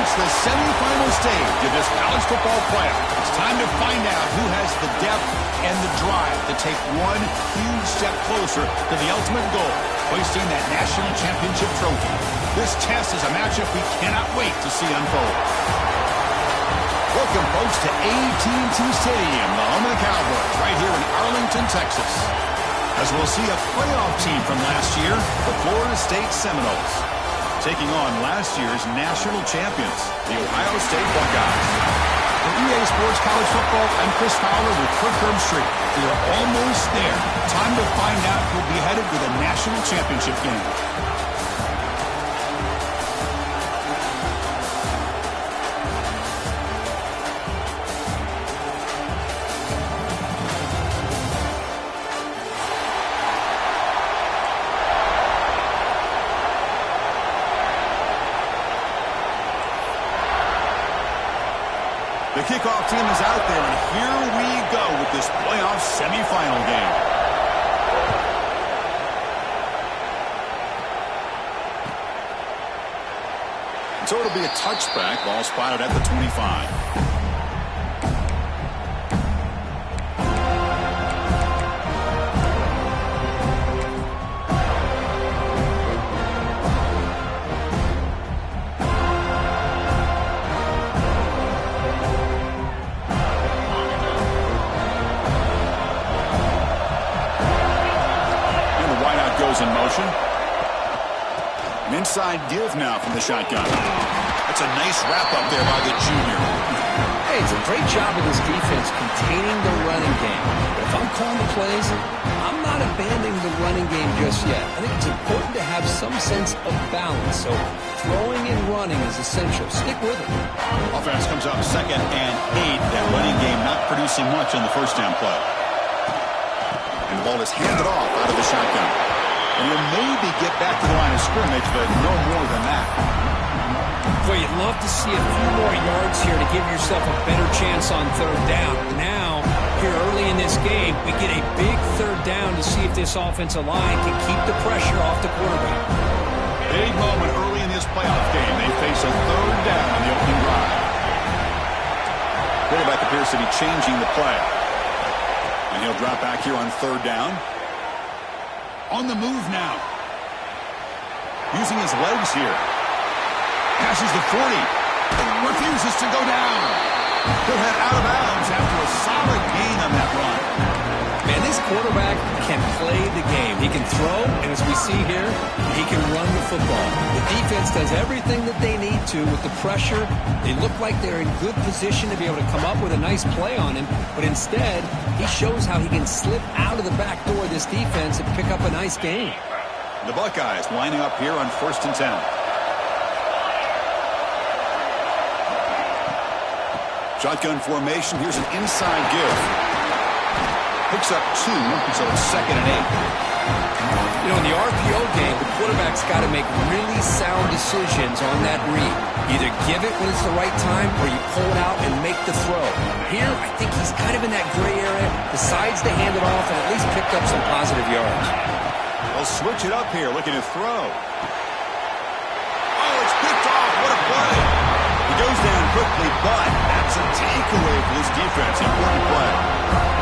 It's the semifinal stage of this college football playoff. It's time to find out who has the depth and the drive to take one huge step closer to the ultimate goal, hoisting that national championship trophy. This test is a matchup we cannot wait to see unfold. Welcome, folks, to AT&T Stadium, the home of the Cowboys, right here in Arlington, Texas. As we'll see a playoff team from last year, the Florida State Seminoles, taking on last year's national champions, the Ohio State Buckeyes. For EA Sports College Football, I'm Chris Fowler with Kirk Herbstreit. We are almost there. Time to find out who'll be headed to the national championship game. The kickoff team is out there, and here we go with this playoff semifinal game. So it'll be a touchback, ball spotted at the 25. In motion. An inside give now from the shotgun. That's a nice wrap up there by the junior. Hey, it's a great job of this defense containing the running game. But if I'm calling the plays, I'm not abandoning the running game just yet. I think it's important to have some sense of balance. So throwing and running is essential. Stick with it. Offense comes up 2nd and 8. That running game not producing much on the first down play. And the ball is handed off out of the shotgun. And you'll maybe get back to the line of scrimmage, but no more than that. Boy, you'd love to see a few more yards here to give yourself a better chance on 3rd down. Now, here early in this game, we get a big 3rd down to see if this offensive line can keep the pressure off the quarterback. Big moment early in this playoff game. They face a 3rd down on the opening drive. Quarterback appears to be changing the play. And he'll drop back here on 3rd down. On the move now. Using his legs here. Passes the 40. Refuses to go down. He'll head out of bounds after a solid gain on that run. Man, this quarterback can play the game. He can throw, and as we see here, he can run the football. The defense does everything that they need to with the pressure. They look like they're in good position to be able to come up with a nice play on him, but instead, he shows how he can slip out of the back door of this defense and pick up a nice gain. The Buckeyes lining up here on 1st and 10. Shotgun formation. Here's an inside give. Picks up 2, so it's 2nd and 8. You know, in the RPO game, the quarterback's got to make really sound decisions on that read. Either give it when it's the right time, or you pull it out and make the throw. Here, I think he's kind of in that gray area, decides to hand it off, and at least picked up some positive yards. They'll switch it up here, looking to throw. Oh, it's picked off. What a play. He goes down quickly, but that's a takeaway for this defense. Important play.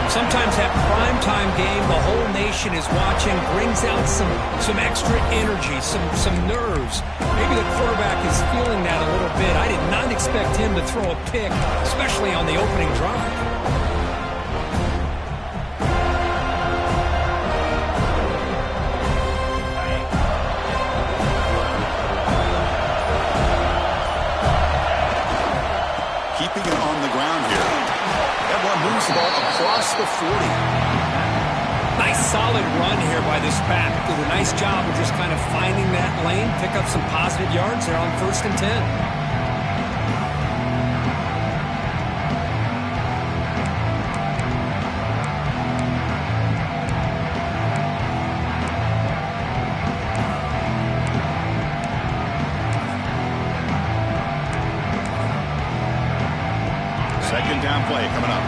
Sometimes that primetime game, the whole nation is watching, brings out some extra energy, some nerves. Maybe the quarterback is feeling that a little bit. I did not expect him to throw a pick, especially on the opening drive. Keeping it on the ground here. That one moves the ball across the 40. Nice solid run here by this back. Did a nice job of just kind of finding that lane, pick up some positive yards there on 1st and 10. Second down play coming up.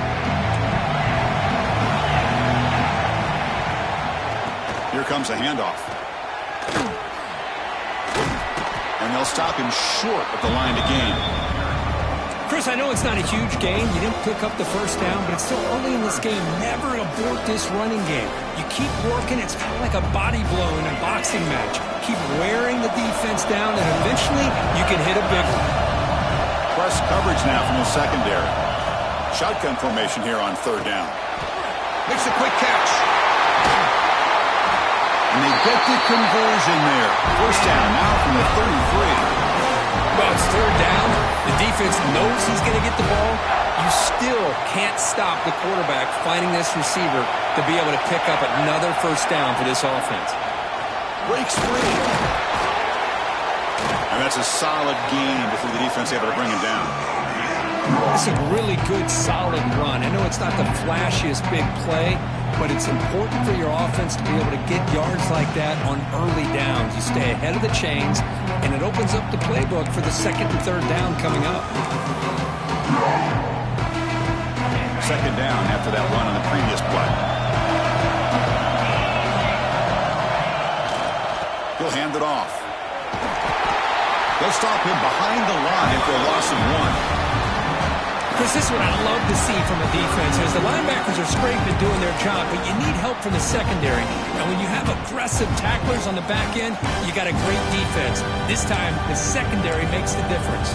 Here comes a handoff. And and they'll stop him short of the line to gain. Chris, I know it's not a huge gain. You didn't pick up the first down, but it's still early in this game. Never abort this running game. You keep working. It's kind of like a body blow in a boxing match. Keep wearing the defense down, and eventually you can hit a big one. Press coverage now from the secondary. Shotgun formation here on third down. Makes a quick catch. And they get the conversion there. First down now from the 33. Well, it's third down. The defense knows he's going to get the ball. You still can't stop the quarterback finding this receiver to be able to pick up another first down for this offense. Breaks free. And that's a solid gain before the defense able to bring him down. It's a really good, solid run. I know it's not the flashiest big play, but it's important for your offense to be able to get yards like that on early downs. You stay ahead of the chains, and it opens up the playbook for the second and third down coming up. Second down after that run on the previous play. He'll hand it off. They'll stop him behind the line for a loss of 1. Chris, this is what I love to see from a defense is the linebackers are scraping doing their job, but you need help from the secondary. And when you have aggressive tacklers on the back end, you got a great defense. This time, the secondary makes the difference.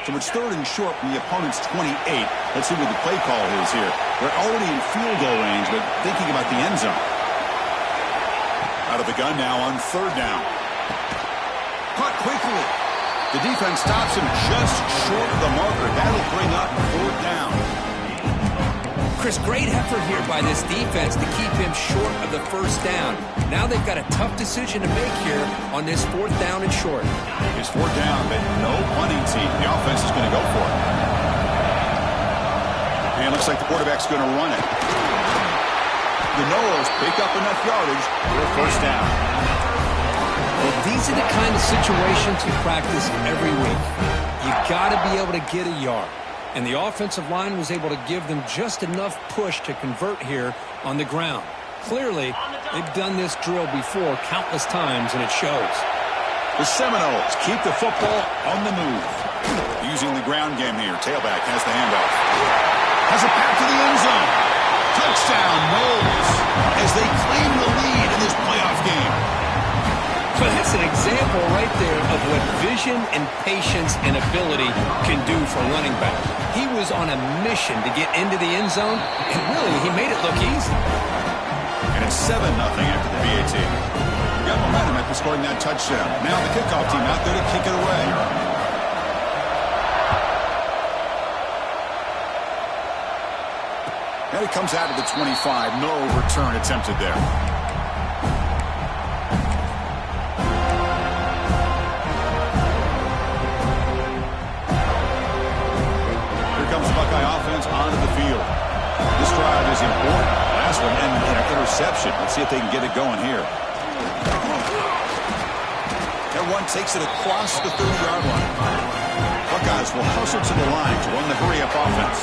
So it's third and short from the opponent's 28. Let's see what the play call is here. They're already in field goal range, but thinking about the end zone. Out of the gun now on third down. Caught quickly. The defense stops him just short of the marker. That'll bring up fourth down. Chris, great effort here by this defense to keep him short of the first down. Now they've got a tough decision to make here on this fourth down and short. It's fourth down, but no punting team. The offense is going to go for it. And it looks like the quarterback's going to run it. The Noles pick up enough yardage for a first down. Well, these are the kind of situations you practice every week. You got to be able to get a yard. And the offensive line was able to give them just enough push to convert here on the ground. Clearly, they've done this drill before countless times, and it shows. The Seminoles keep the football on the move. Using the ground game here. Tailback has the handoff. Has it back to the end zone. Touchdown, Noles, as they claim the lead in this playoff game. So that's an example right there of what vision and patience and ability can do for a running back. He was on a mission to get into the end zone, and really, he made it look easy. And it's 7-0 after the BAT. Got momentum after scoring that touchdown. Now the kickoff team out there to kick it away. And it comes out of the 25. No return attempted there. Here comes the Buckeye offense onto the field. This drive is important. Last one ended in an interception. Let's see if they can get it going here. Everyone takes it across the 30-yard line. Buckeyes will hustle to the line to run the hurry-up offense.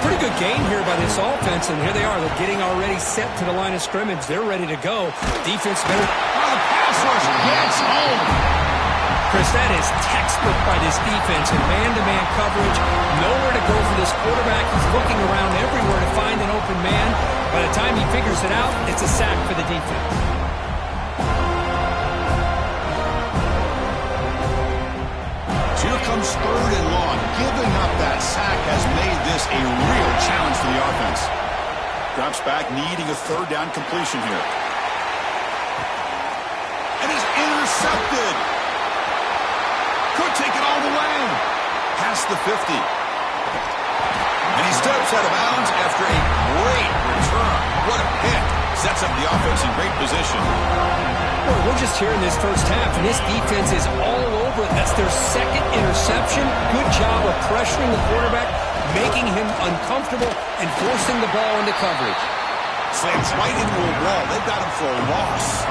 Pretty good game here by this offense, and here they are. They're getting already set to the line of scrimmage. They're ready to go. Defense better. Oh, the pass rush gets home. Chris, that is textbook by this defense in man-to-man coverage. Nowhere to go for this quarterback. He's looking around everywhere to find an open man. By the time he figures it out, it's a sack for the defense. Here comes third and long. Giving up that sack has made this a real challenge for the offense. Drops back, needing a third down completion here. And is intercepted. Could take it all the way. Past the 50. And he steps out of bounds after a great return. What a hit. Sets up the offense in great position. Well, we're just here in this first half, and this defense is all over it. That's their second interception. Good job of pressuring the quarterback, making him uncomfortable, and forcing the ball into coverage. Slams right into a wall. They've got him for a loss.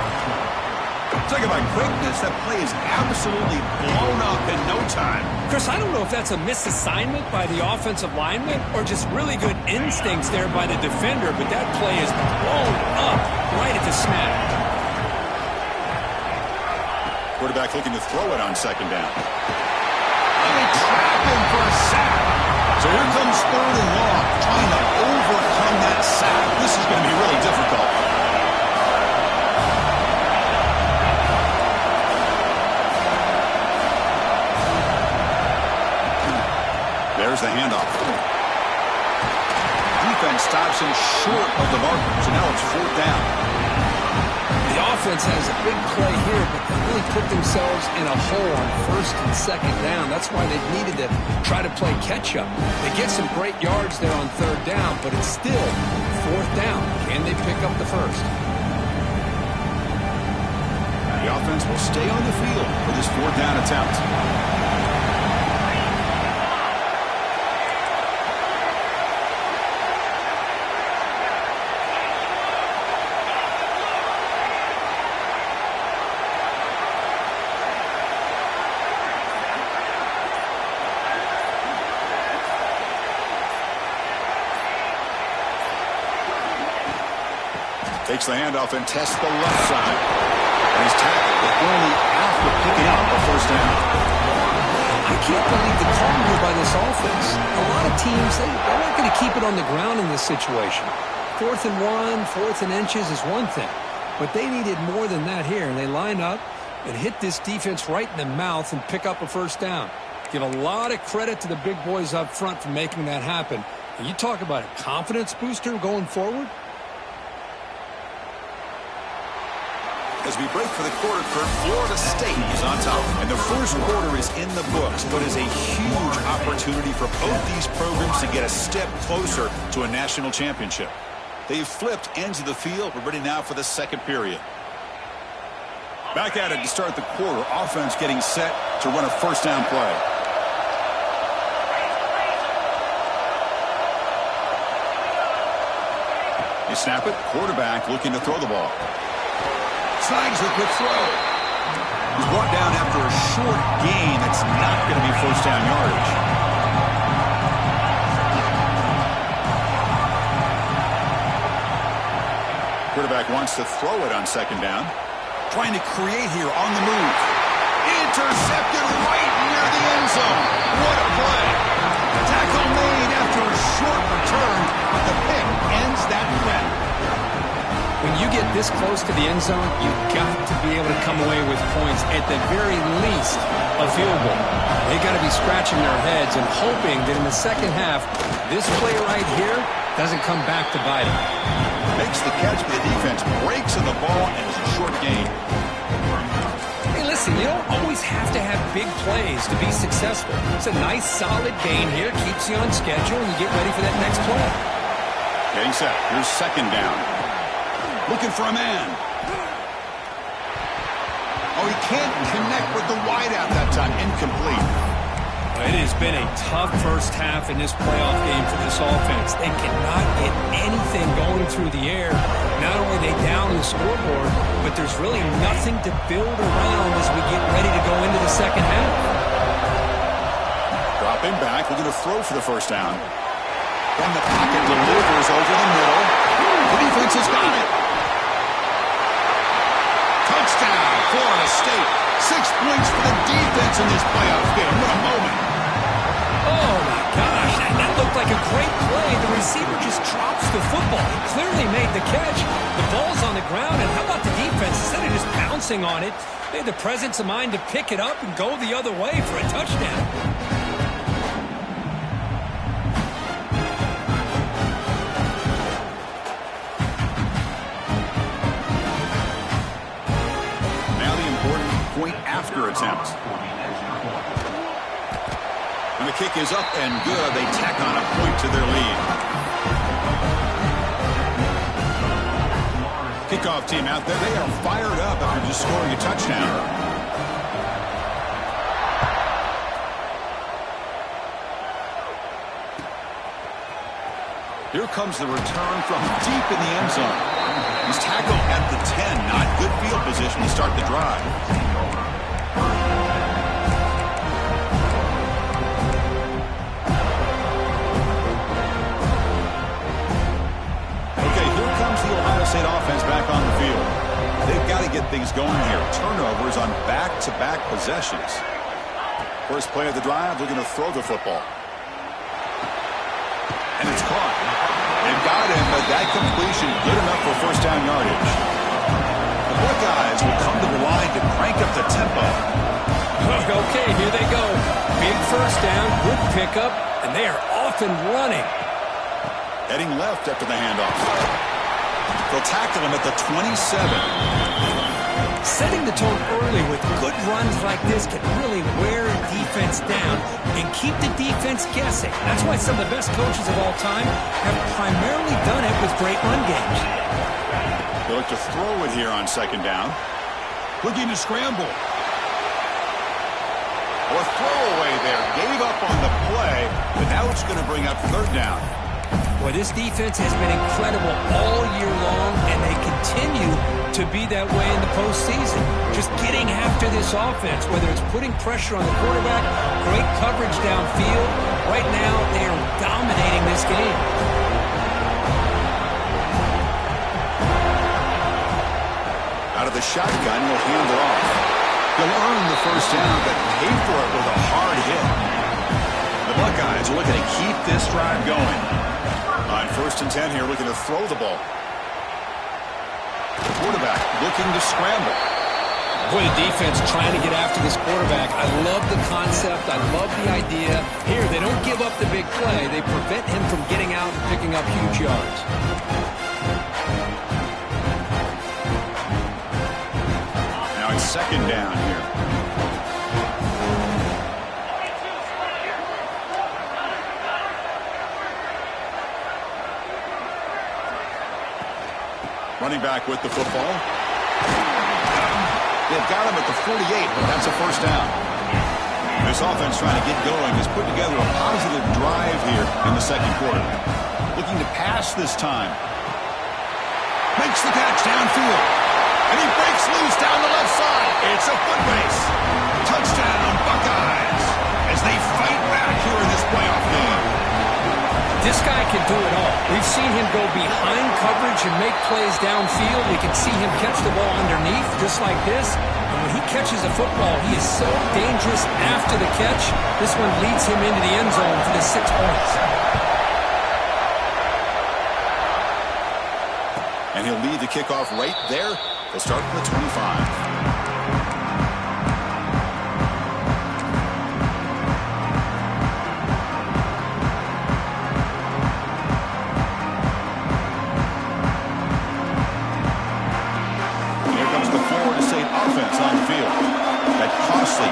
Talk about quickness. That play is absolutely blown up in no time. Chris, I don't know if that's a misassignment by the offensive lineman or just really good instincts there by the defender, but that play is blown up right at the snap. Quarterback looking to throw it on second down. And they trap him for a sack. So here comes third and long, trying to overcome that sack. This is going to be really difficult. There's the handoff. Defense stops him short of the marker, so now it's fourth down. The offense has a big play here, but they really put themselves in a hole on first and second down. That's why they've needed to try to play catch-up. They get some great yards there on third down, but it's still fourth down. Can they pick up the first? The offense will stay on the field for this fourth down attempt. Takes the handoff and tests the left side. And he's tackled, but only after picking up a first down. I can't believe the call here by this offense. A lot of teams, they're not going to keep it on the ground in this situation. 4th and 1, 4th and inches is one thing. But they needed more than that here, and they line up and hit this defense right in the mouth and pick up a first down. Give a lot of credit to the big boys up front for making that happen. And you talk about a confidence booster going forward. As we break for the quarter, Kurt, Florida State is on top. And the first quarter is in the books, but is a huge opportunity for both these programs to get a step closer to a national championship. They've flipped ends of the field. We're ready now for the second period. Back at it to start the quarter. Offense getting set to run a first down play. You snap it. Quarterback looking to throw the ball. Snags the quick throw. He's brought down after a short gain. That's not going to be first down yardage. Quarterback wants to throw it on second down. Trying to create here on the move. Intercepted right near the end zone. What a play. Tackle made after a short return, but the pick ends that threat. When you get this close to the end zone, you've got to be able to come away with points, at the very least, a field goal. They got to be scratching their heads and hoping that in the second half, this play right here doesn't come back to bite them. Makes the catch, but the defense breaks in the ball, and it's a short gain. Hey, listen, you don't always have to have big plays to be successful. It's a nice, solid gain here, keeps you on schedule, and you get ready for that next play. Getting set. Here's second down. Looking for a man. Oh, he can't connect with the wideout that time. Incomplete. It has been a tough first half in this playoff game for this offense. They cannot get anything going through the air. Not only are they down the scoreboard, but there's really nothing to build around as we get ready to go into the second half. Dropping back, looking to throw for the first down. From the pocket, delivers over the middle. The defense has got it. Touchdown, Florida State. 6 points for the defense in this playoff game. What a moment. Oh, my gosh. That looked like a great play. The receiver just drops the football. He clearly made the catch. The ball's on the ground, and how about the defense? Instead of just pouncing on it, they had the presence of mind to pick it up and go the other way for a touchdown. After attempt. And the kick is up and good. They tack on a point to their lead. Kickoff team out there. They are fired up after just scoring a touchdown. Here comes the return from deep in the end zone. He's tackled at the 10. Not good field position to start the drive. is going here. Turnovers on back-to-back possessions. First play of the drive, they're going to throw the football. And it's caught. They've got him, but that completion good enough for first down yardage. The Buckeyes will come to the line to crank up the tempo. Okay, here they go. Big first down, good pickup, and they are off and running. Heading left after the handoff. They'll tackle him at the 27. Setting the tone early with good runs like this can really wear a defense down and keep the defense guessing. That's why some of the best coaches of all time have primarily done it with great run games. They look to throw it here on second down. Looking to scramble. Or throwaway there. Gave up on the play, but now it's going to bring up third down. Boy, this defense has been incredible all year long, and they continue to be that way in the postseason. Just getting after this offense, whether it's putting pressure on the quarterback, great coverage downfield. Right now, they are dominating this game. Out of the shotgun, he'll hand it off. He'll earn the first down, but pay for it with a hard hit. The Buckeyes are looking to keep this drive going. On first and 10 here, looking to throw the ball. The quarterback looking to scramble. Boy, the defense trying to get after this quarterback. I love the concept. I love the idea. Here, they don't give up the big play. They prevent him from getting out and picking up huge yards. Now it's second down here. Running back with the football. They've got him at the 48, but that's a first down. This offense trying to get going has put together a positive drive here in the second quarter. Looking to pass this time. Makes the catch downfield. And he breaks loose down the left side. It's a foot race. Touchdown, Buckeyes, as they fight back here in this playoff game. This guy can do it all. We've seen him go behind coverage and make plays downfield. We can see him catch the ball underneath just like this. And when he catches a football, he is so dangerous after the catch. This one leads him into the end zone for the 6 points. And he'll lead the kickoff right there. They'll start from the 25.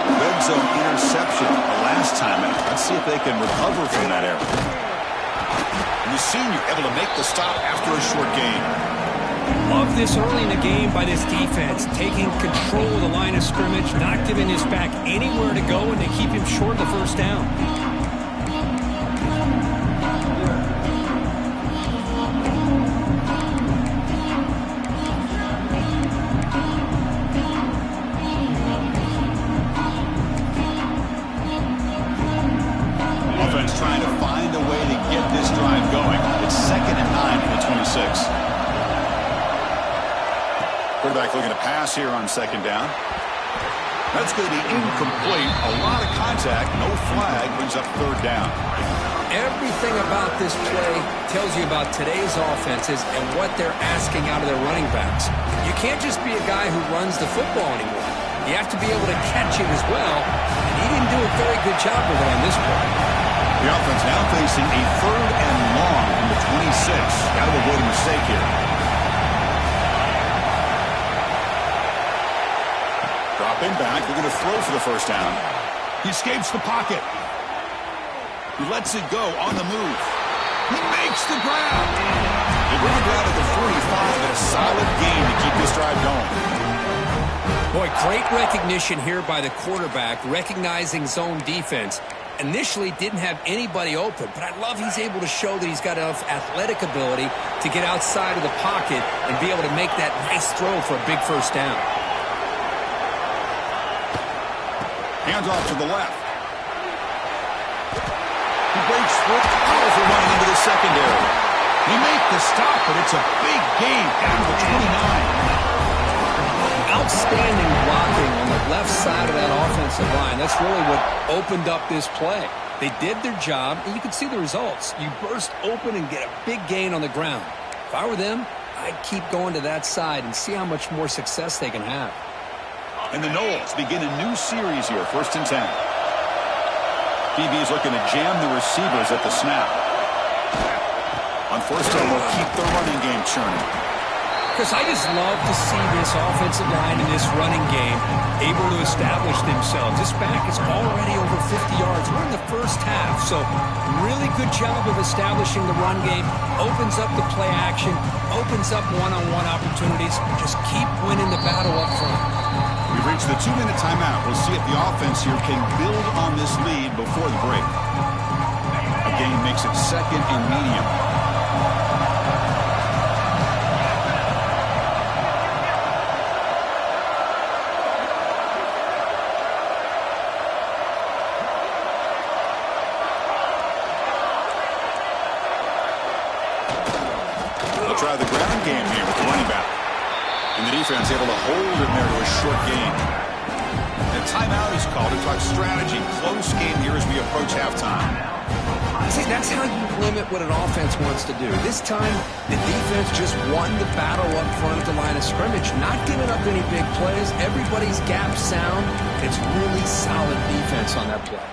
Red zone interception the last time. Let's see if they can recover from that error. And the senior able to make the stop after a short gain. Love this early in the game by this defense, taking control of the line of scrimmage, not giving his back anywhere to go, and they keep him short of the first down. Trying to find a way to get this drive going. It's 2nd and 9 from the 26. Quarterback looking to pass here on second down. That's going to be incomplete. A lot of contact. No flag. Brings up third down. Everything about this play tells you about today's offenses and what they're asking out of their running backs. You can't just be a guy who runs the football anymore. You have to be able to catch it as well. And he didn't do a very good job with it on this play. The offense now facing a 3rd and long from the 26. Got to avoid a mistake here. Dropping back. They're going to throw for the first down. He escapes the pocket. He lets it go on the move. He makes the grab. They bring it down to the 45 and a solid gain to keep this drive going. Boy, great recognition here by the quarterback, recognizing zone defense. Initially didn't have anybody open, but I love he's able to show that he's got enough athletic ability to get outside of the pocket and be able to make that nice throw for a big first down. Hands off to the left. He breaks through. Powerful running into the secondary. He makes the stop, but it's a big gain down to 29. Outstanding blocking on the left side of that offensive line. That's really what opened up this play. They did their job, and you can see the results. You burst open and get a big gain on the ground. If I were them, I'd keep going to that side and see how much more success they can have. And the Noles begin a new series here, 1st and 10. DB is looking to jam the receivers at the snap. On 1st down, we'll keep the running game churning. Chris, I just love to see this offensive line in this running game able to establish themselves. This back is already over 50 yards. We're in the first half, so really good job of establishing the run game. Opens up the play action, opens up one-on-one opportunities. Just keep winning the battle up front. We've reached the 2-minute timeout. We'll see if the offense here can build on this lead before the break. A gain makes it 2nd and medium. They'll try the ground game here with the running back. And the defense able to hold him there to a short gain. And a timeout is called to talk strategy. Close game here as we approach halftime. See, that's how you limit what an offense wants to do. This time, the defense just won the battle up front at the line of scrimmage, not giving up any big plays. Everybody's gap sound. It's really solid defense on that play.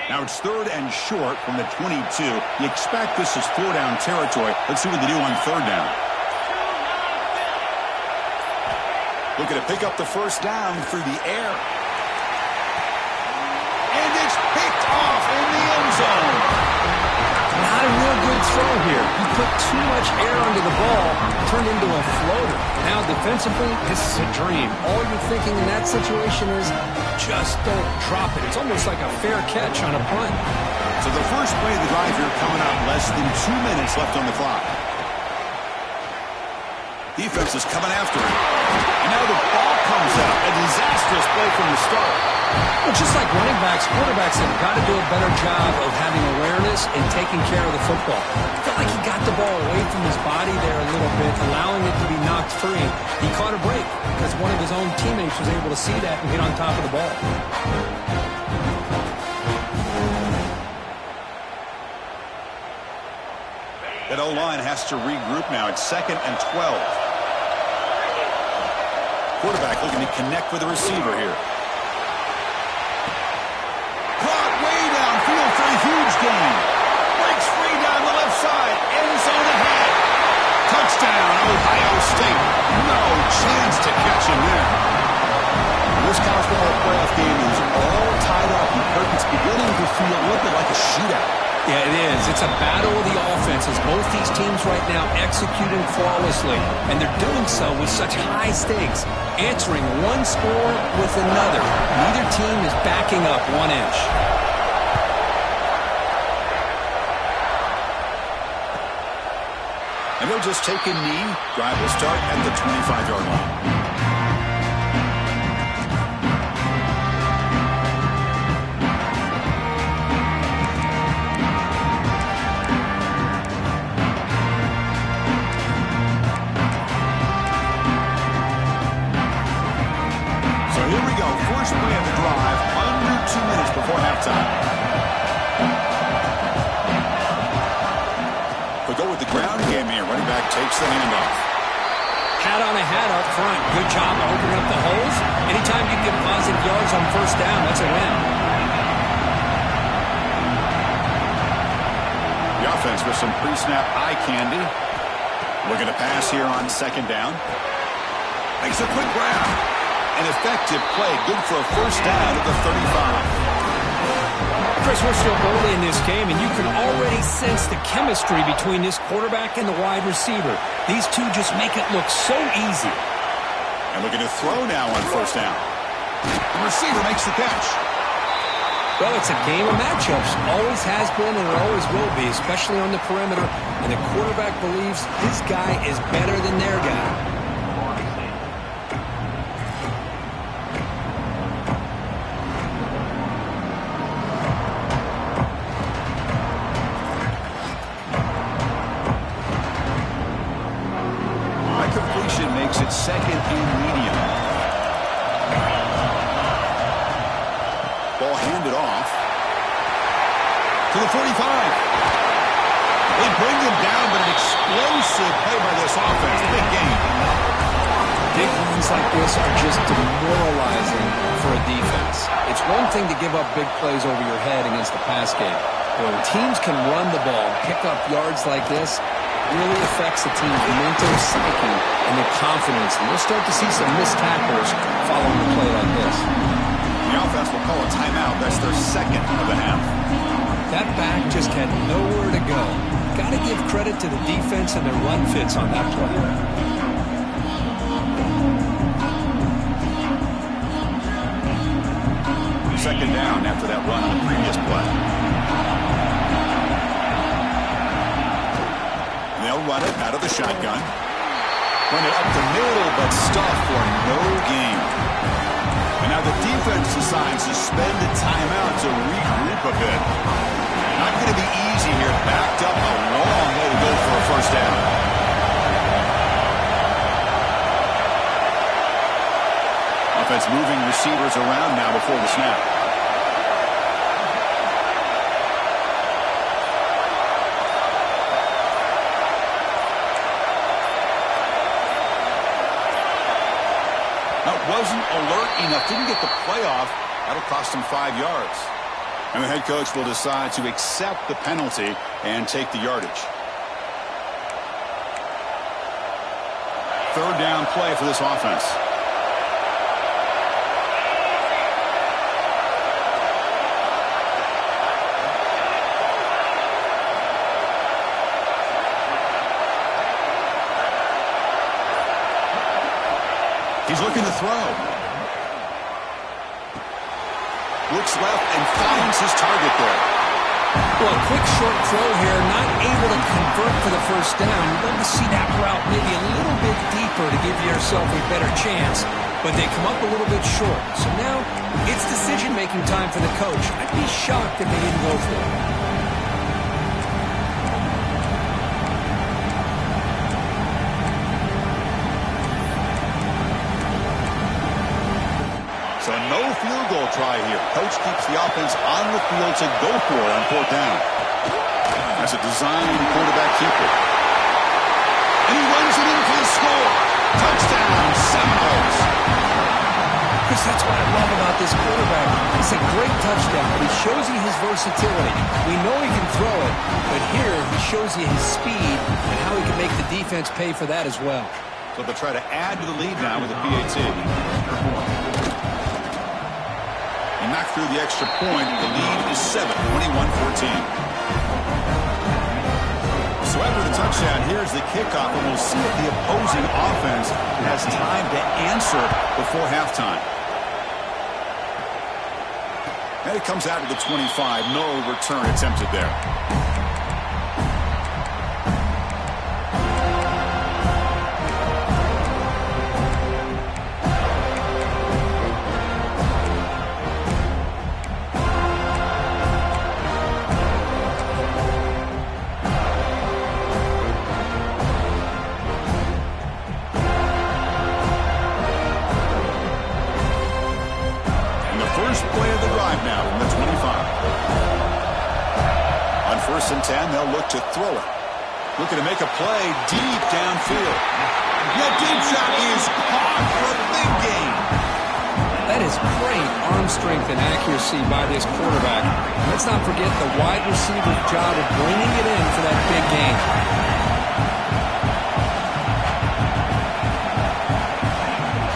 Now it's 3rd and short from the 22. You expect this is 4-down territory. Let's see what they do on 3rd down. Looking to pick up the 1st down through the air. And it's picked off in the end zone. Not a real good throw here. He put too much air under the ball, turned into a floater. Now defensively, this is a dream. All you're thinking in that situation is just don't drop it. It's almost like a fair catch on a punt. So the first play of the drive here coming up, less than 2 minutes left on the clock. Defense is coming after him. And now the ball comes out. A disastrous play from the start. Well, just like running backs, quarterbacks have got to do a better job of having awareness and taking care of the football. I felt like he got the ball away from his body there a little bit, allowing it to be knocked free. He caught a break because one of his own teammates was able to see that and get on top of the ball. That O-line has to regroup now. It's 2nd and 12. Quarterback looking to connect with the receiver here. Caught way downfield for a huge gain. Breaks free down the left side. End zone ahead. Touchdown, Ohio State. No chance to catch him there. This college football playoff game is all tied up. It's beginning to feel a little bit like a shootout. Yeah, it is. It's a battle of the offenses. Both these teams right now executing flawlessly, and they're doing so with such high stakes, answering one score with another. Neither team is backing up 1 inch. And they'll just take a knee. Drive will start at the 25-yard line. Play of the drive, under 2 minutes before halftime. We go with the ground game here. Running back takes the handoff. Hat on a hat up front. Good job of opening up the holes. Anytime you get positive yards on 1st down, that's a win. The offense with some pre-snap eye candy. Looking to pass here on 2nd down. Makes a quick grab. An effective play, good for a 1st down at the 35. Chris, we're still early in this game, and you can already sense the chemistry between this quarterback and the wide receiver. These two just make it look so easy. And looking to throw now on 1st down. The receiver makes the catch. Well, it's a game of matchups. Always has been and it always will be, especially on the perimeter. And the quarterback believes his guy is better than their guy. to the 45. They bring him down, but an explosive play by this offense. Big game. Big runs like this are just demoralizing for a defense. It's one thing to give up big plays over your head against the pass game. But when teams can run the ball, pick up yards like this, it really affects the team's mental psyche and their confidence. And we'll start to see some missed tackles following a play like this. The offense will call a timeout. That's their second of the half. That back just had nowhere to go. Got to give credit to the defense and their run fits on that play. Second down after that run on the previous play. They'll run it out of the shotgun. Run it up the middle, but stuffed for no gain. And now the defense decides to spend a timeout to regroup a bit. Not going to be easy here. Backed up a long way to go for a first down. Offense moving receivers around now before the snap. Wasn't alert enough, didn't get the playoff. That'll cost him 5 yards. And the head coach will decide to accept the penalty and take the yardage. Third down play for this offense. He's looking to throw. Looks left and finds his target there. Well, a quick short throw here, not able to convert for the first down. You'd love to see that route maybe a little bit deeper to give yourself a better chance, but they come up a little bit short. So now it's decision-making time for the coach. I'd be shocked if they didn't go for it. So no field goal try here. Coach keeps the offense on the field to go for it on fourth down. That's a design quarterback keeper. And he runs it in for the score. Touchdown, Seminoles. Chris, that's what I love about this quarterback. It's a great touchdown, but he shows you his versatility. We know he can throw it, but here he shows you his speed and how he can make the defense pay for that as well. So they'll try to add to the lead now with a PAT. And knock through the extra point. The lead is 7, 21-14. So after the touchdown, here's the kickoff, and we'll see if the opposing offense has time to answer before halftime. And it comes out to the 25. No return attempted there. First and 10, they'll look to throw it. Looking to make a play deep downfield. That deep shot is caught for a big gain. That is great arm strength and accuracy by this quarterback. Let's not forget the wide receiver's job of bringing it in for that big gain.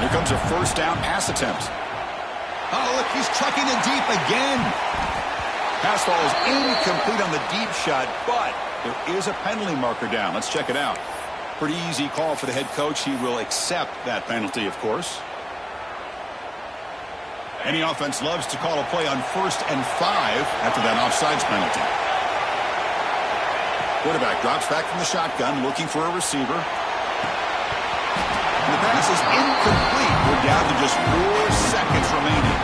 Here comes a first down pass attempt. Oh, look, he's trucking it deep again. Pass ball is incomplete on the deep shot, but there is a penalty marker down. Let's check it out. Pretty easy call for the head coach. He will accept that penalty, of course. Any offense loves to call a play on 1st and 5 after that offsides penalty. Quarterback drops back from the shotgun, looking for a receiver. And the pass is incomplete. We're down to just 4 seconds remaining.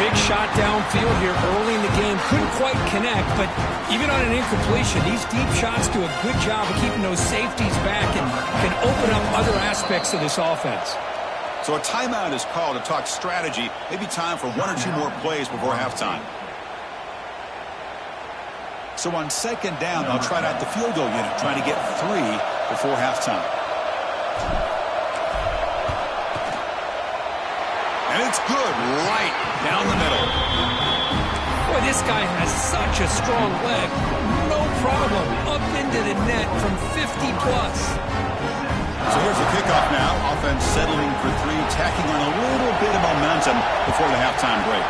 Big shot downfield here early in the game. Couldn't quite connect, but even on an incompletion, these deep shots do a good job of keeping those safeties back and can open up other aspects of this offense. So a timeout is called to talk strategy. Maybe time for 1 or 2 more plays before halftime. So on second down, they'll try out the field goal unit, trying to get 3 before halftime. And it's good right down the middle. Boy, this guy has such a strong leg. No problem. Up into the net from 50-plus. So here's the kickoff now. Offense settling for 3, tacking on a little bit of momentum before the halftime break.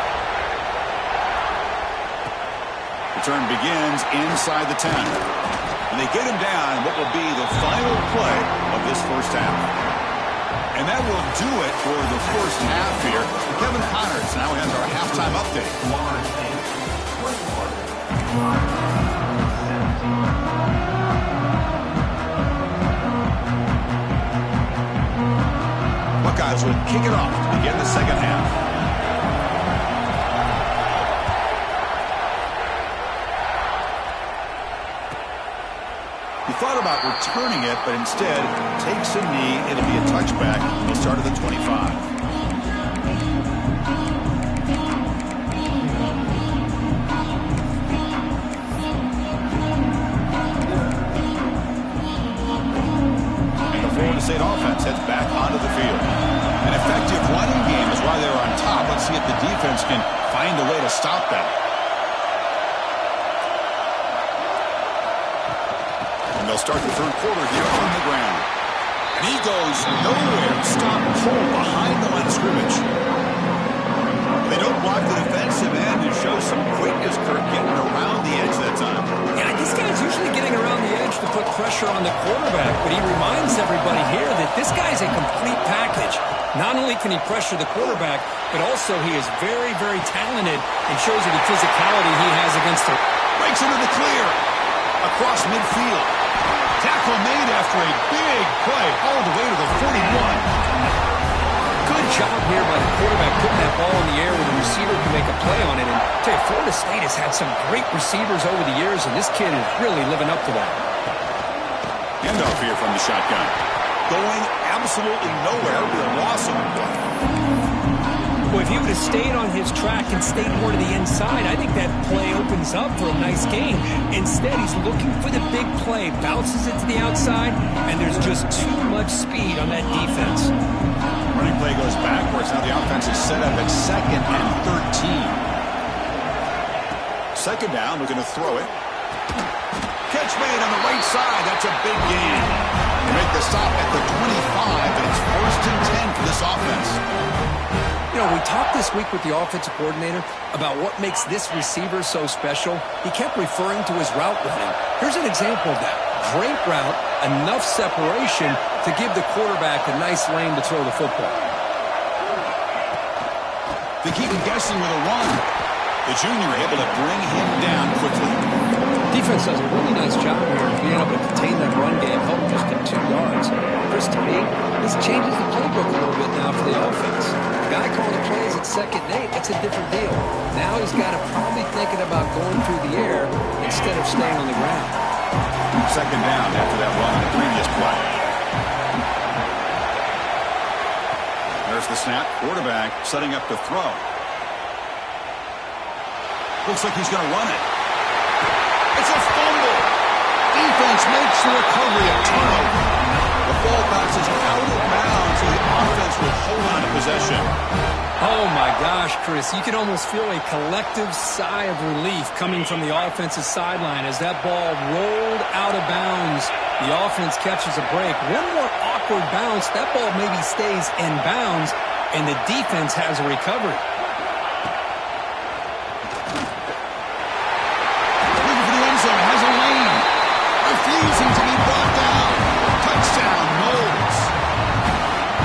Return begins inside the 10. And they get him down what will be the final play of this first half. And that will do it for the first half here. Kevin Connors now has our halftime update. Buckeyes will kick it off to begin the second half. He thought about returning it, but instead takes a knee. It'll be a touchback. He'll start at the 25. Florida State offense heads back onto the field. An effective running game is why they're on top. Let's see if the defense can find a way to stop that. And they'll start the third quarter here on the ground. And he goes nowhere. Stop pull behind the line of scrimmage. They don't block the defensive end and show some quickness, Kirk, getting around the edge that time. Yeah, this guy's usually getting around the edge to put pressure on the quarterback, but he reminds everybody here that this guy's a complete package. Not only can he pressure the quarterback, but also he is very, very talented and shows you the physicality he has against the... Breaks into the clear. Across midfield. Tackle made after a big play all the way to the 41. Good job here by the quarterback putting that ball in the air where the receiver can make a play on it. And I tell you, Florida State has had some great receivers over the years, and this kid is really living up to that. Handoff here from the shotgun. Going absolutely nowhere with a loss of the play. Well, if he would have stayed on his track and stayed more to the inside, I think that play opens up for a nice game. Instead, he's looking for the big play, bounces it to the outside, and there's just too much speed on that defense. Running play goes backwards. Now the offense is set up at 2nd and 13. Second down, looking to throw it. Catch made on the right side. That's a big gain. They make the stop at the 25, and it's 1st and 10 for this offense. You know, we talked this week with the offensive coordinator about what makes this receiver so special. He kept referring to his route running. Here's an example of that. Great route, enough separation to give the quarterback a nice lane to throw the football. They keep him guessing with a run. The junior able to bring him down quickly. Defense does a really nice job here of being able to contain that run game, help just get 2 yards. Chris, to me, this changes the playbook a little bit now for the offense. The guy calling the plays at 2nd and 8, that's a different deal. Now he's got to probably thinking about going through the air instead of staying on the ground. Second down after that run on the previous play. There's the snap. Quarterback setting up to throw. Looks like he's going to run it. It's a fumble. Defense makes the recovery, a turnover. The ball bounces out of bounds, so the offense will hold on to possession. Oh, my gosh, Chris. You can almost feel a collective sigh of relief coming from the offensive sideline as that ball rolled out of bounds. The offense catches a break. One more awkward bounce. That ball maybe stays in bounds, and the defense has a recovery. Looking for the end zone. Has a lane. Refusing to be brought down. Touchdown, Knowles.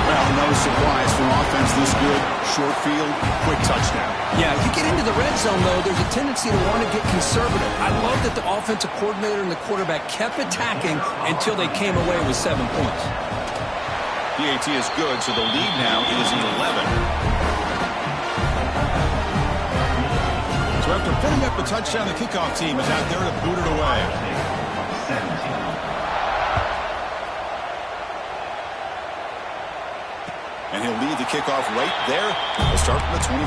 Well, no surprise for offense this good. Short field, quick touchdown. Yeah, you get into the red zone, though, there's a tendency to want to get conservative. I love that the offensive coordinator and the quarterback kept attacking until they came away with 7 points. PAT is good, so the lead now is 11. So after putting up a touchdown, the kickoff team is out there to boot it away. And he'll lead the kickoff right there. He'll start from the 25.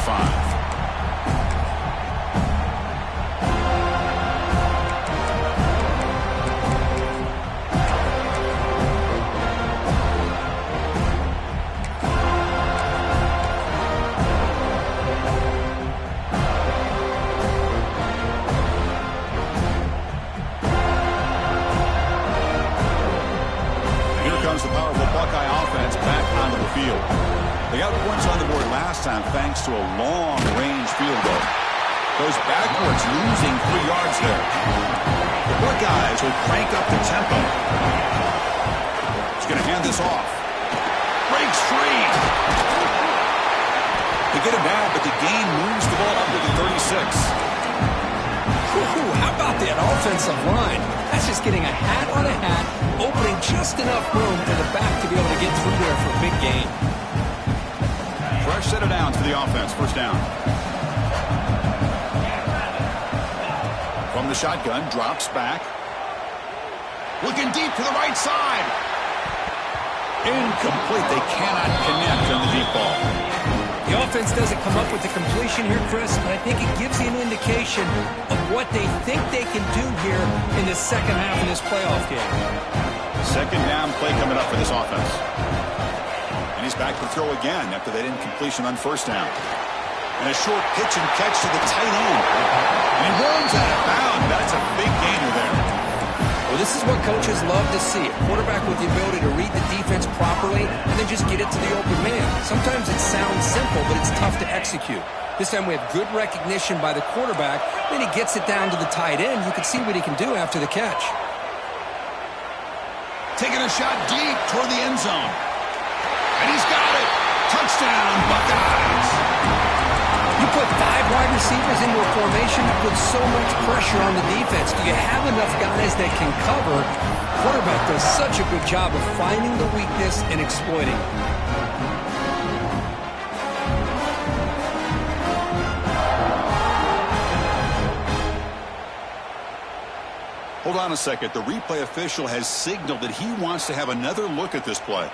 last time thanks to a long-range field goal. Goes backwards, losing 3 yards there. The Buckeyes will crank up the tempo. He's going to hand this off. Breaks free. They get it back, but the gain moves the ball up to the 36. Ooh, how about that offensive line? That's just getting a hat on a hat, opening just enough room for the back to be able to get through there for a big gain. Fresh set of downs for the offense. First down. From the shotgun, drops back. Looking deep to the right side. Incomplete. They cannot connect on the deep ball. The offense doesn't come up with the completion here, Chris, but I think it gives you an indication of what they think they can do here in the second half of this playoff game. Second down play coming up for this offense. And he's back to throw again after that incompletion on first down. And a short pitch and catch to the tight end. And he runs out of bounds. That's a big gainer there. Well, this is what coaches love to see. A quarterback with the ability to read the defense properly and then just get it to the open man. Sometimes it sounds simple, but it's tough to execute. This time we have good recognition by the quarterback. Then he gets it down to the tight end. You can see what he can do after the catch. Taking a shot deep toward the end zone. And he's got it. Touchdown, Buckeyes. You put 5 wide receivers into a formation, you put so much pressure on the defense. Do you have enough guys that can cover? Quarterback does such a good job of finding the weakness and exploiting it. Hold on a second. The replay official has signaled that he wants to have another look at this play.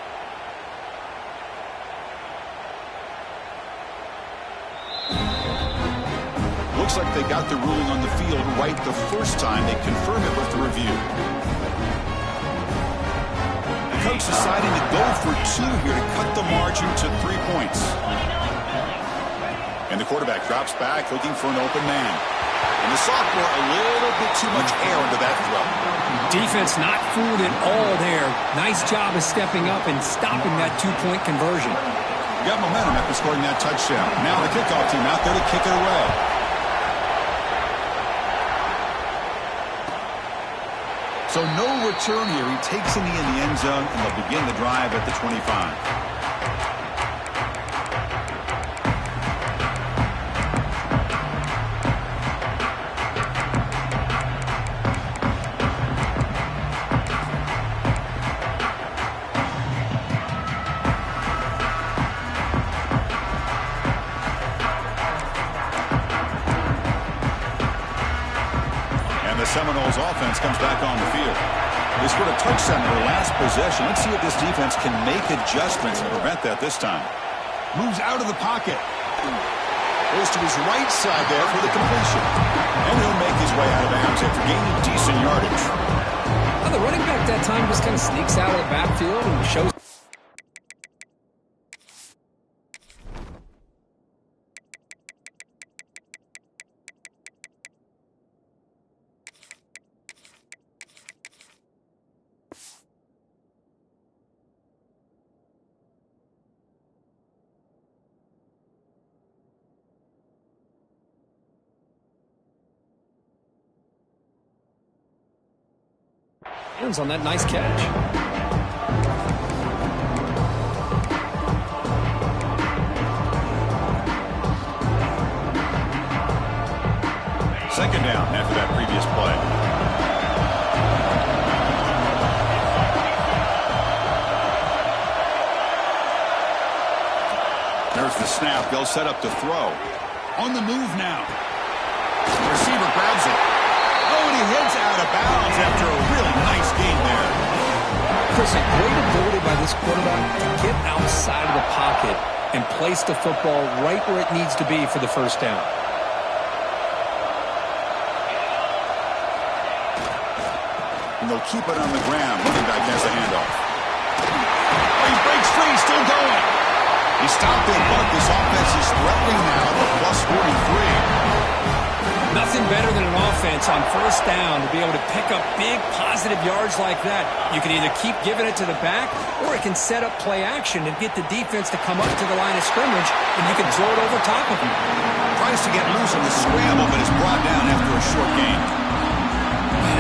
Looks like they got the ruling on the field right the first time. They confirm it with the review. The coach deciding to go for 2 here to cut the margin to 3 points. And the quarterback drops back looking for an open man. And the sophomore a little bit too much air into that throw. Defense not fooled at all there. Nice job of stepping up and stopping that 2-point conversion. Got momentum after scoring that touchdown. Now the kickoff team out there to kick it away. So no return here. He takes a knee in the end zone, and they'll begin the drive at the 25. Seminoles offense comes back on the field. They scored a touchdown in their last possession. Let's see if this defense can make adjustments and prevent that this time. Moves out of the pocket. Goes to his right side there for the completion. And he'll make his way out of bounds after gaining decent yardage. Well, the running back that time just kind of sneaks out of the backfield and shows. Hands on that nice catch. Second down after that previous play. There's the snap. They'll set up to throw. On the move now. The receiver grabs it. Oh, and he heads out of bounds after a really nice game there. Chris, a great ability by this quarterback to get outside of the pocket and place the football right where it needs to be for the first down. And they'll keep it on the ground. Running back has the handoff. Oh, he breaks free, still going. He stopped it, but this offense is threatening now at the +43. Nothing better than an offense defense on first down to be able to pick up big positive yards like that. You can either keep giving it to the back, or it can set up play action and get the defense to come up to the line of scrimmage, and you can throw it over top of them. Tries to get loose on the scramble, but is brought down after a short gain.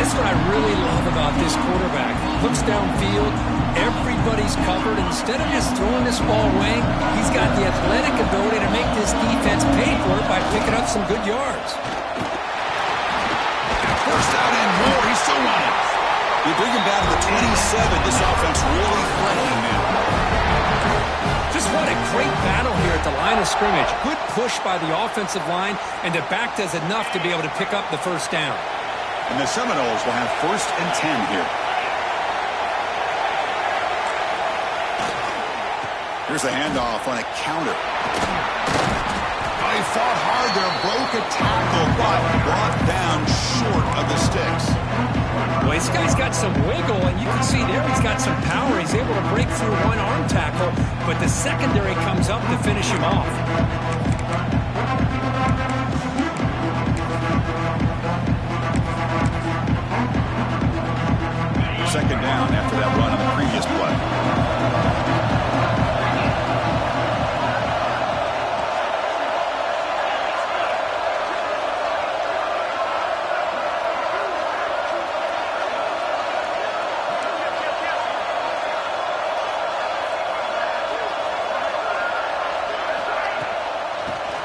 That's what I really love about this quarterback. Looks downfield, everybody's covered. Instead of just throwing this ball away, he's got the athletic ability to make this defense pay for it by picking up some good yards. First out and more. He's still running. You bring him down to the 27. This offense really threatening now. Just what a great battle here at the line of scrimmage. Good push by the offensive line, and the back does enough to be able to pick up the first down. And the Seminoles will have 1st and 10 here. Here's the handoff on a counter. He fought hard there, broke a tackle, but brought down short of the sticks. Well, this guy's got some wiggle, and you can see there he's got some power. He's able to break through one arm tackle, but the secondary comes up to finish him off. Second down after that run on the previous play.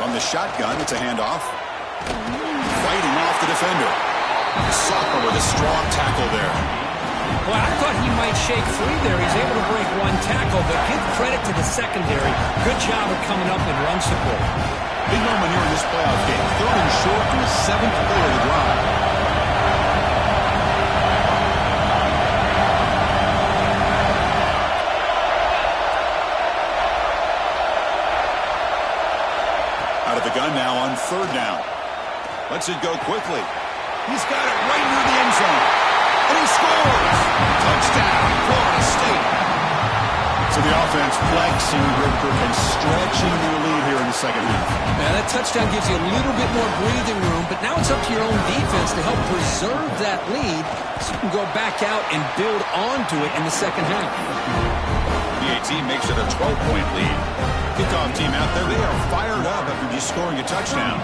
From the shotgun, it's a handoff. Fighting off the defender. Soccer with a strong tackle there. Well, I thought he might shake free there. He's able to break one tackle, but give credit to the secondary. Good job of coming up and run support. Big moment here in this playoff game. 3rd and short from the 7th play of the drive. Out of the gun now on 3rd down. Lets it go quickly. He's got it right near the end zone. And he scores! Touchdown, Florida State. So the offense flexing Ripper and stretching their lead here in the second half. Now that touchdown gives you a little bit more breathing room, but now it's up to your own defense to help preserve that lead so you can go back out and build onto it in the second half. The 18 makes it a 12-point lead. Kickoff team out there, they are fired up after just scoring a touchdown.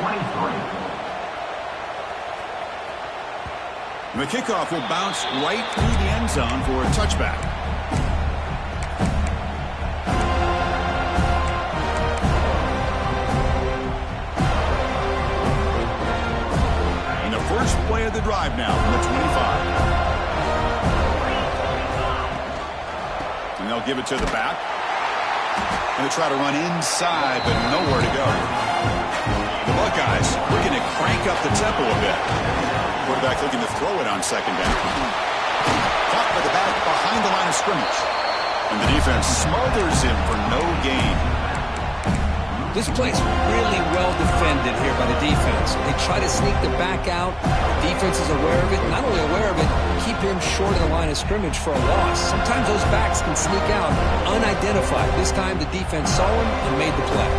23. The kickoff will bounce right through the end zone for a touchback. And the first play of the drive now from the 25. And they'll give it to the back. And they try to run inside, but nowhere to go. The Buckeyes looking to crank up the tempo a bit. Quarterback looking to throw it on 2nd down. Caught by the back behind the line of scrimmage. And the defense smothers him for no gain. This play's really well defended here by the defense. They try to sneak the back out. The defense is aware of it. Not only aware of it, keep him short of the line of scrimmage for a loss. Sometimes those backs can sneak out unidentified. This time the defense saw him and made the play.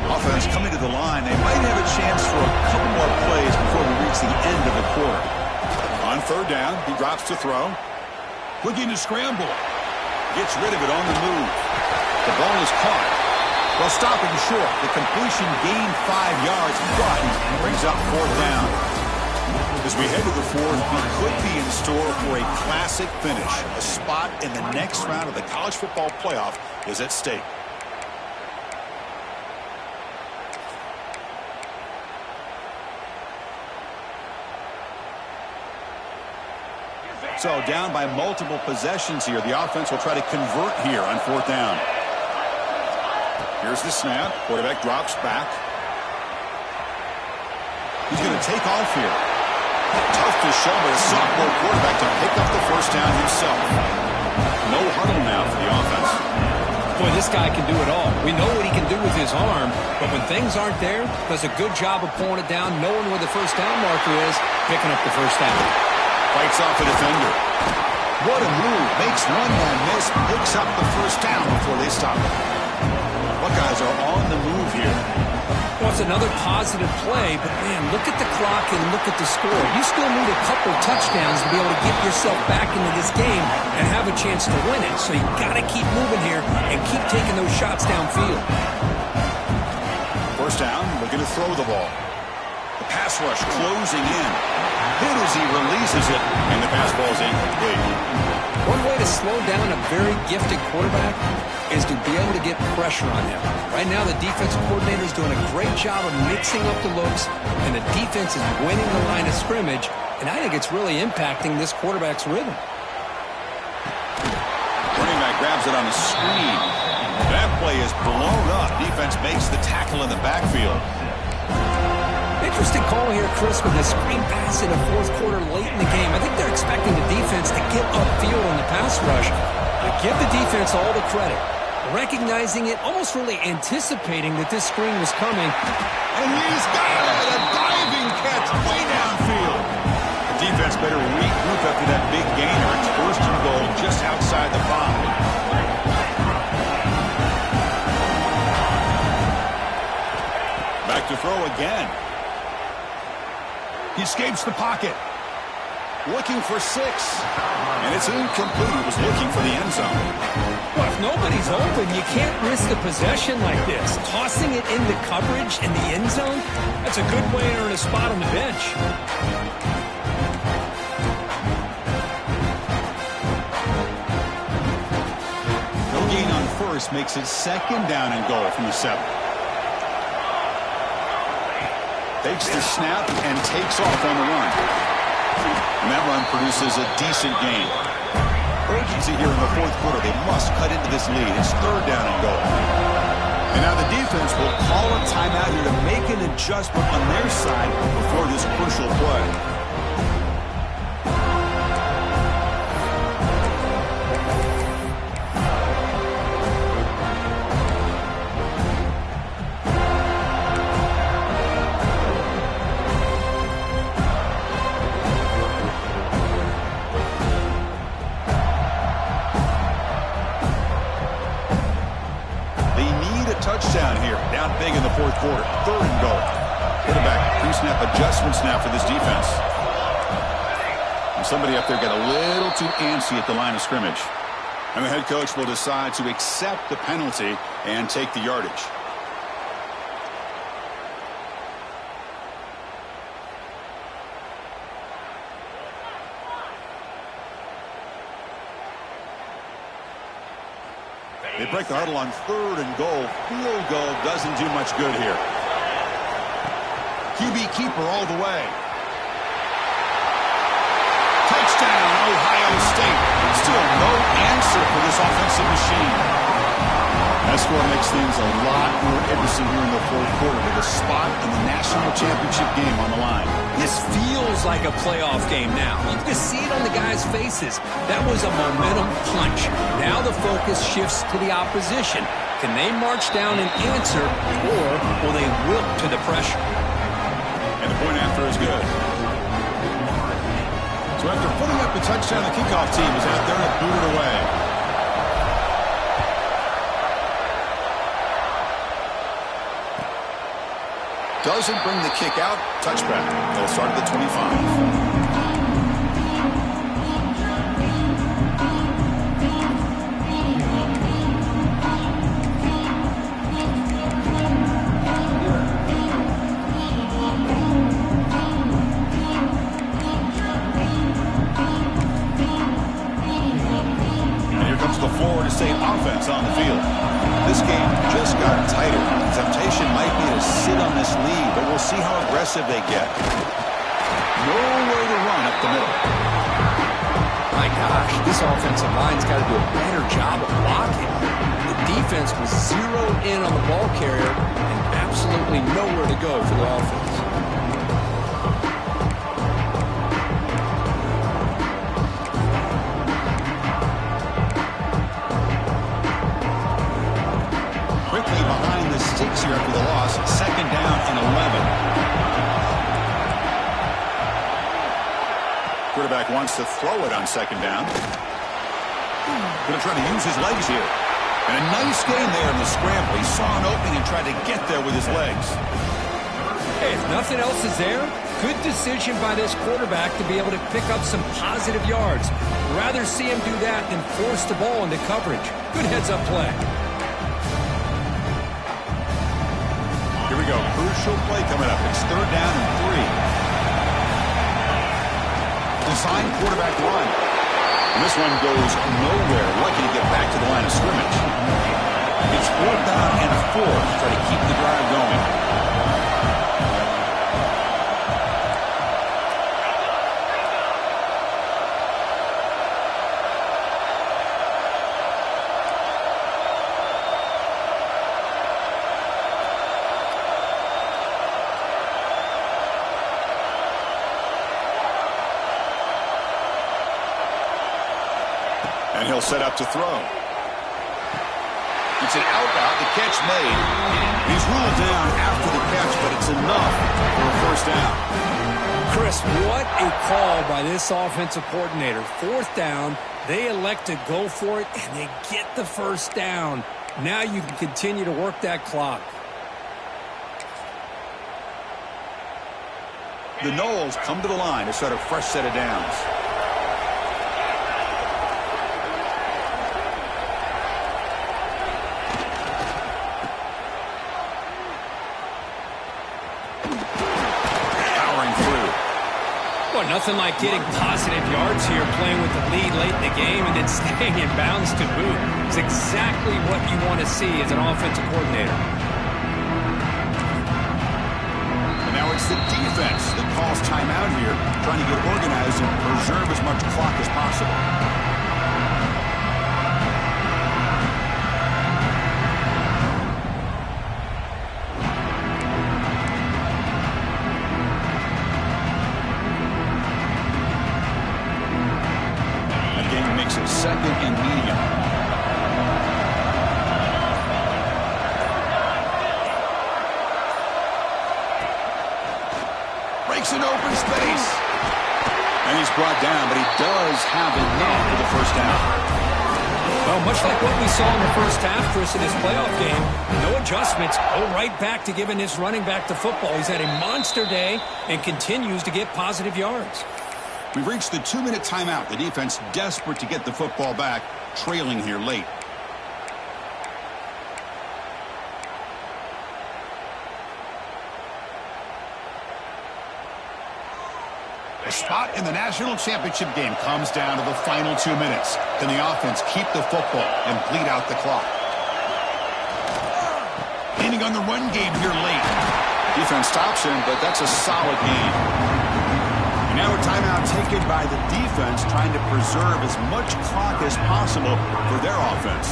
Offense coming to the line. They might have a chance for a couple more plays before we reach the end of the quarter. On 3rd down, he drops to throw. Looking to scramble. Gets rid of it on the move. The ball is caught. Well, stopping short. The completion gained 5 yards, but brings up 4th down. As we head to the 4th, we could be in store for a classic finish. A spot in the next round of the college football playoff is at stake. So down by multiple possessions here. The offense will try to convert here on 4th down. Here's the snap. Quarterback drops back. He's going to take off here. Tough to show, but a sophomore quarterback to pick up the first down himself. No huddle now for the offense. Boy, this guy can do it all. We know what he can do with his arm, but when things aren't there, does a good job of pulling it down, knowing where the first down marker is, picking up the first down. Fights off a defender. What a move. Makes one man miss. Picks up the first down before they stop it. Buckeyes are on the move here. Well, it's another positive play, but, man, look at the clock and look at the score. You still need a couple touchdowns to be able to get yourself back into this game and have a chance to win it. So you've got to keep moving here and keep taking those shots downfield. First down, looking to throw the ball. The pass rush closing in. Hit as he releases it, and the pass ball is incomplete. One way to slow down a very gifted quarterback is to be able to get pressure on him. Right now, the defensive coordinator is doing a great job of mixing up the looks, and the defense is winning the line of scrimmage, and I think it's really impacting this quarterback's rhythm. Running back grabs it on the screen. That play is blown up. Defense makes the tackle in the backfield. Interesting call here, Chris, with a screen pass in the fourth quarter late in the game. I think they're expecting the defense to get upfield on the pass rush. I give the defense all the credit, recognizing it, almost really anticipating that this screen was coming. And he's got it! A diving catch way downfield. The defense better regroup after that big gainer. It's first and goal just outside the 5. Back to throw again. He escapes the pocket. Looking for 6. And it's incomplete. He was looking for the end zone. Well, if nobody's open, you can't risk a possession like this. Tossing it into coverage in the end zone, that's a good way to earn a spot on the bench. No gain on first makes it second down and goal from the 7. Takes the snap and takes off on the run. And that run produces a decent gain. Urgency here in the fourth quarter. They must cut into this lead. It's third down and goal. And now the defense will call a timeout here to make an adjustment on their side before this crucial play. Touchdown here, down big in the fourth quarter. Third and goal. Quarterback pre-snap adjustment snap for this defense. And somebody up there got a little too antsy at the line of scrimmage. And the head coach will decide to accept the penalty and take the yardage. They break the huddle on third and goal. Field goal doesn't do much good here. QB keeper all the way. Touchdown, Ohio State. Still no answer for this offensive machine. That score makes things a lot more interesting here in the fourth quarter with a spot in the national championship game on the line. This feels like a playoff game now. You can just see it on the guys' faces. That was a momentum punch. Now the focus shifts to the opposition. Can they march down and answer, or will they wilt to the pressure? And the point after is good. So after putting up the touchdown, the kickoff team is out there to boot it away. Doesn't bring the kick out. Touchback. They'll start at the 25. And here comes the Florida State offense on the field. This game just got tighter. The temptation might be to sit on this lead, but we'll see how aggressive they get. Nowhere to run up the middle. My gosh, this offensive line's got to do a better job of blocking. The defense was zeroed in on the ball carrier and absolutely nowhere to go for the offense. Quickly behind the sticks here after the loss. Second down and 11. Quarterback wants to throw it on second down. Going to try to use his legs here. And a nice gain there in the scramble. He saw an opening and tried to get there with his legs. Hey, if nothing else is there, good decision by this quarterback to be able to pick up some positive yards. Rather see him do that than force the ball into coverage. Good heads-up play. Here we go. Crucial play coming up. It's 3rd down and 3. Design quarterback run. And this one goes nowhere. Lucky to get back to the line of scrimmage. It's 4th down and 4 to try to keep the drive going. And he'll set up to throw. It's an out route, the catch made. He's ruled down after the catch, but it's enough for a 1st down. Chris, what a call by this offensive coordinator. 4th down, they elect to go for it, and they get the 1st down. Now you can continue to work that clock. The Noles come to the line to start a fresh set of downs. Nothing like getting positive yards here, playing with the lead late in the game and then staying in bounds to boot. It's exactly what you want to see as an offensive coordinator. And now it's the defense that calls timeout here, trying to get organized and preserve as much clock as possible. Makes it 2nd and medium. Breaks an open space. And he's brought down, but he does have enough for the 1st down. Well, much like what we saw in the 1st half, Chris, in this playoff game, no adjustments. Go right back to giving this running back the football. He's had a monster day and continues to get positive yards. We've reached the 2-minute timeout. The defense desperate to get the football back, trailing here late. The spot in the national championship game comes down to the final 2 minutes. Can the offense keep the football and bleed out the clock? Leaning on the run game here late. Defense stops him, but that's a solid game. Now a timeout taken by the defense, trying to preserve as much clock as possible for their offense.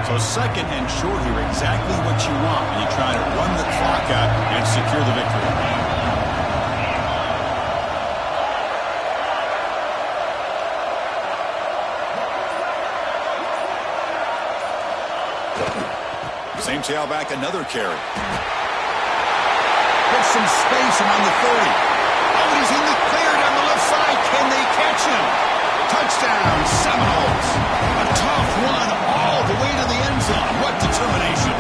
So 2nd and short here, exactly what you want when you try to run the clock out and secure the victory. Same tailback, another carry. Puts some space around the 30. Oh, he's in the clear down the left side. Can they catch him? Touchdown, Seminoles. A tough run all the way to the end zone. What determination.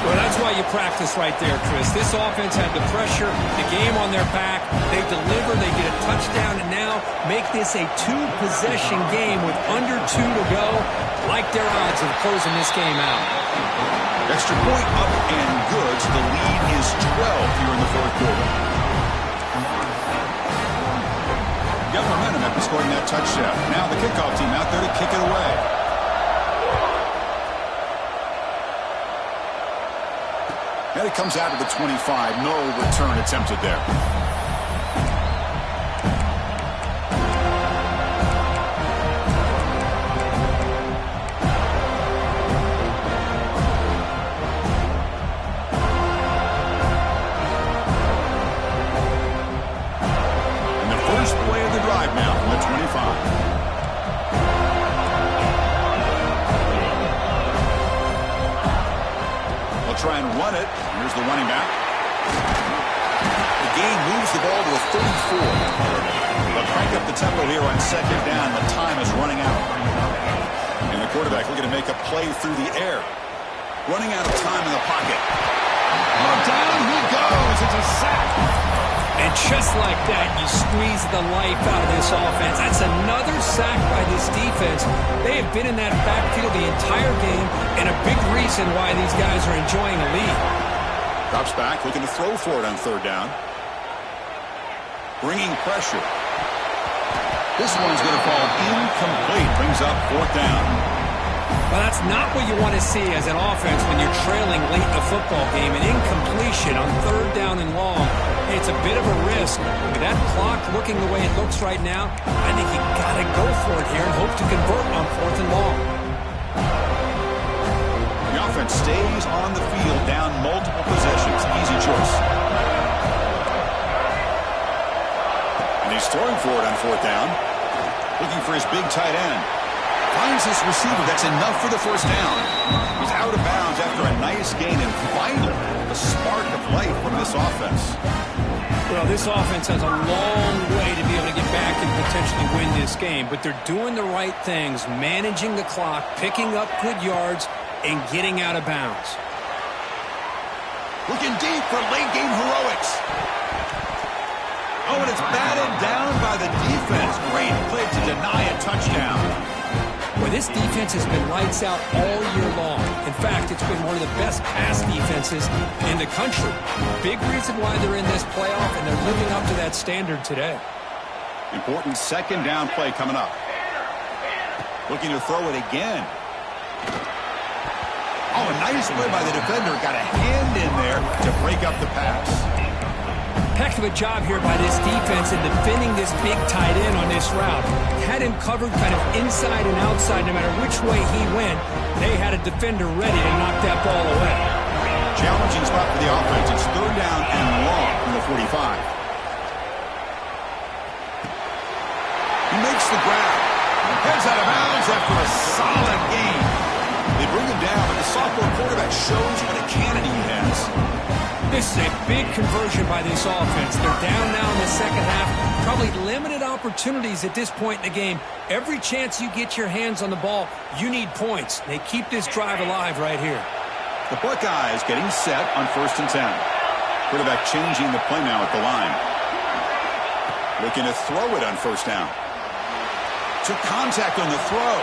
Well, that's why you practice right there, Chris. This offense had the pressure, the game on their back. They deliver, they get a touchdown, and now make this a 2-possession game with under 2 to go. Like their odds of closing this game out. Extra point up and good. So the lead is 12 here in the 4th quarter. Got momentum after scoring that touchdown. Now the kickoff team out there to kick it away. And it comes out to the 25. No return attempted there. Try and run it. Here's the running back. The game moves the ball to a 34. They'll crank up the tempo here on second down. The time is running out. And the quarterback looking to make a play through the air. Running out of time in the pocket. Oh, down he goes. It's a sack. And just like that, you squeeze the life out of this offense. That's another sack by this defense. They have been in that backfield the entire game, and a big reason why these guys are enjoying a lead. Drops back, looking to throw for it on third down. Bringing pressure. This one's going to fall incomplete. Brings up fourth down. Well, that's not what you want to see as an offense when you're trailing late in a football game. An incompletion on third down and long. Hey, it's a bit of a risk. With that clock looking the way it looks right now, I think you got to go for it here and hope to convert on fourth and long. The offense stays on the field down multiple possessions. Easy choice. And he's throwing for it on fourth down. Looking for his big tight end. Finds this receiver. That's enough for the first down. He's out of bounds after a nice gain, and finally, the spark of life from this offense. Well, this offense has a long way to be able to get back and potentially win this game, but they're doing the right things, managing the clock, picking up good yards, and getting out of bounds. Looking deep for late game heroics. Oh, and it's batted down by the defense. Great play to deny a touchdown. Well, this defense has been lights out all year long. In fact, it's been one of the best pass defenses in the country. Big reason why they're in this playoff, and they're living up to that standard today. Important second down play coming up. Looking to throw it again. Oh, a nice play by the defender. Got a hand in there to break up the pass. Heck of a job here by this defense in defending this big tight end on this route. Had him covered kind of inside and outside no matter which way he went. They had a defender ready to knock that ball away. Challenging spot for the offense. It's third down and long from the 45. He makes the grab. Heads out of bounds after a solid gain. They bring him down, but the sophomore quarterback shows what a cannon he has. This is a big conversion by this offense. They're down now in the second half. Probably limited opportunities at this point in the game. Every chance you get your hands on the ball, you need points. They keep this drive alive right here. The Buckeyes getting set on 1st and 10. Quarterback changing the play now at the line. Looking to throw it on first down. Took contact on the throw.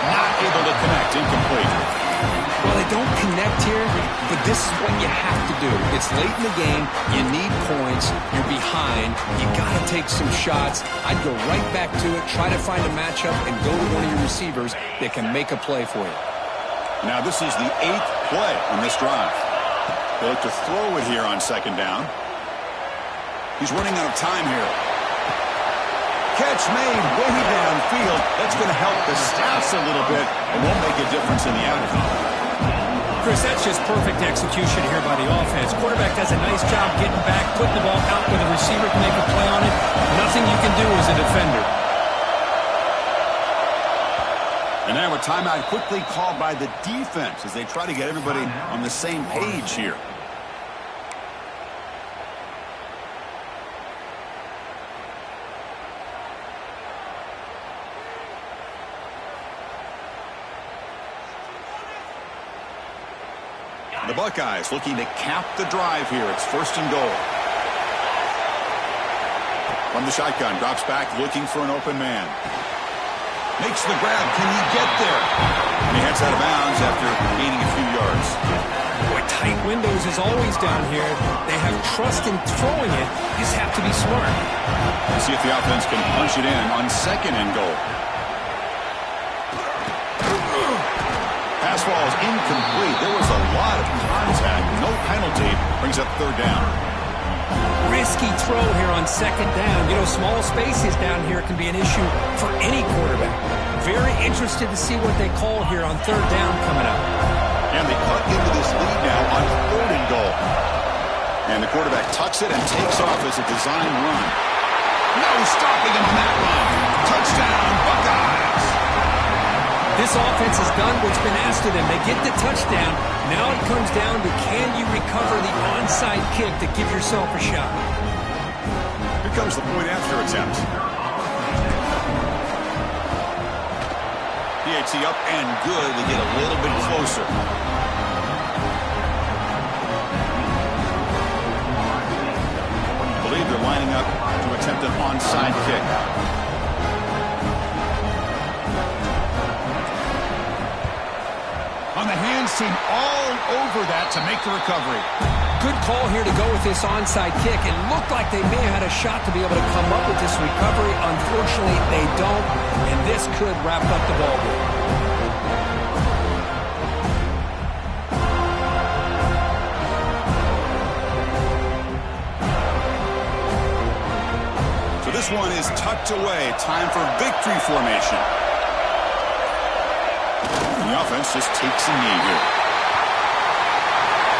Not able to connect. Incomplete. Well, they don't connect here, but this is what you have to do. It's late in the game. You need points. You're behind. You got to take some shots. I'd go right back to it, try to find a matchup, and go to one of your receivers that can make a play for you. Now, this is the 8th play on this drive. They look to throw it here on second down. He's running out of time here. Catch made way downfield. That's going to help the stats a little bit and won't make a difference in the outcome. Chris, that's just perfect execution here by the offense. Quarterback does a nice job getting back, putting the ball out where the receiver can make a play on it. Nothing you can do as a defender. And now a timeout quickly called by the defense as they try to get everybody on the same page here. The Buckeyes looking to cap the drive here. It's 1st and goal. From the shotgun, drops back, looking for an open man. Makes the grab. Can he get there? And he heads out of bounds after gaining a few yards. Boy, tight windows is always down here. They have trust in throwing it. You just have to be smart. Let's see if the offense can punch it in on 2nd and goal. Pass ball is incomplete. There was a lot of contact. No penalty. Brings up third down. Risky throw here on second down. You know, small spaces down here can be an issue for any quarterback. Very interested to see what they call here on third down coming up. And they cut into this lead now on 3rd and goal. And the quarterback tucks it and takes off as a design run. No stopping him on that run. Touchdown, Buckeyes. This offense has done what's been asked of them. They get the touchdown. Now it comes down to can you recover the onside kick to give yourself a shot. The Here comes the point after attempt. PAT up and good to get a little bit closer. I believe they're lining up to attempt an onside kick. On the hands team all over that to make the recovery. Good call here to go with this onside kick. It looked like they may have had a shot to be able to come up with this recovery. Unfortunately, they don't, and this could wrap up the ball game. So this one is tucked away. Time for victory formation. The offense just takes a knee here.